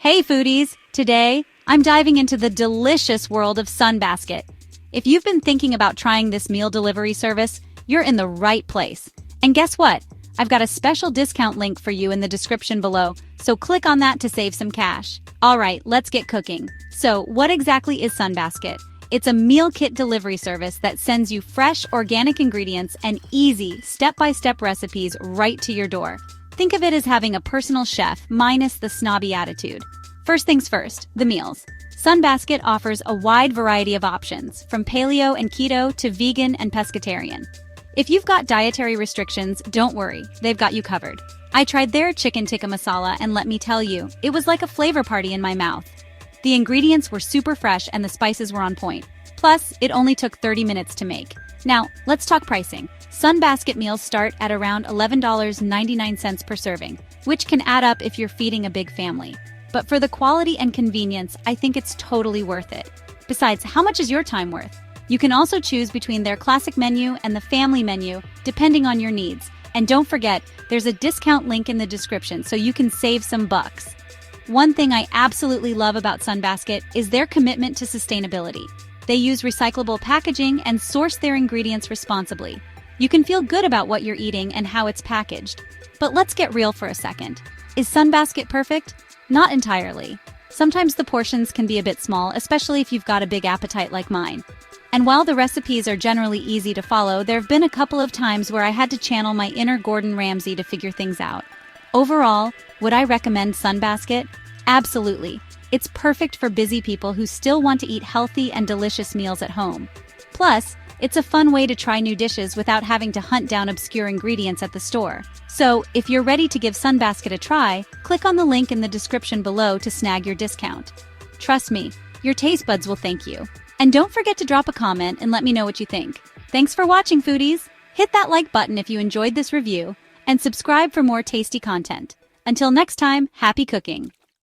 Hey foodies! Today, I'm diving into the delicious world of Sunbasket. If you've been thinking about trying this meal delivery service, you're in the right place. And guess what? I've got a special discount link for you in the description below, so click on that to save some cash. Alright, let's get cooking. So, what exactly is Sunbasket? It's a meal kit delivery service that sends you fresh, organic ingredients and easy, step-by-step recipes right to your door. Think of it as having a personal chef minus the snobby attitude. First things first, the meals. Sunbasket offers a wide variety of options, from paleo and keto to vegan and pescatarian. If you've got dietary restrictions, don't worry, they've got you covered. I tried their chicken tikka masala and let me tell you, it was like a flavor party in my mouth. The ingredients were super fresh and the spices were on point. Plus, it only took 30 minutes to make. Now, let's talk pricing. Sunbasket meals start at around $11.99 per serving, which can add up if you're feeding a big family. But for the quality and convenience, I think it's totally worth it. Besides, how much is your time worth? You can also choose between their classic menu and the family menu, depending on your needs. And don't forget, there's a discount link in the description so you can save some bucks. One thing I absolutely love about Sunbasket is their commitment to sustainability. They use recyclable packaging and source their ingredients responsibly. You can feel good about what you're eating and how it's packaged. But let's get real for a second. Is Sunbasket perfect? Not entirely. Sometimes the portions can be a bit small, especially if you've got a big appetite like mine. And while the recipes are generally easy to follow, there have been a couple of times where I had to channel my inner Gordon Ramsay to figure things out. Overall, would I recommend Sunbasket? Absolutely. It's perfect for busy people who still want to eat healthy and delicious meals at home. Plus, it's a fun way to try new dishes without having to hunt down obscure ingredients at the store. So, if you're ready to give Sunbasket a try, click on the link in the description below to snag your discount. Trust me, your taste buds will thank you. And don't forget to drop a comment and let me know what you think. Thanks for watching, foodies! Hit that like button if you enjoyed this review, and subscribe for more tasty content. Until next time, happy cooking!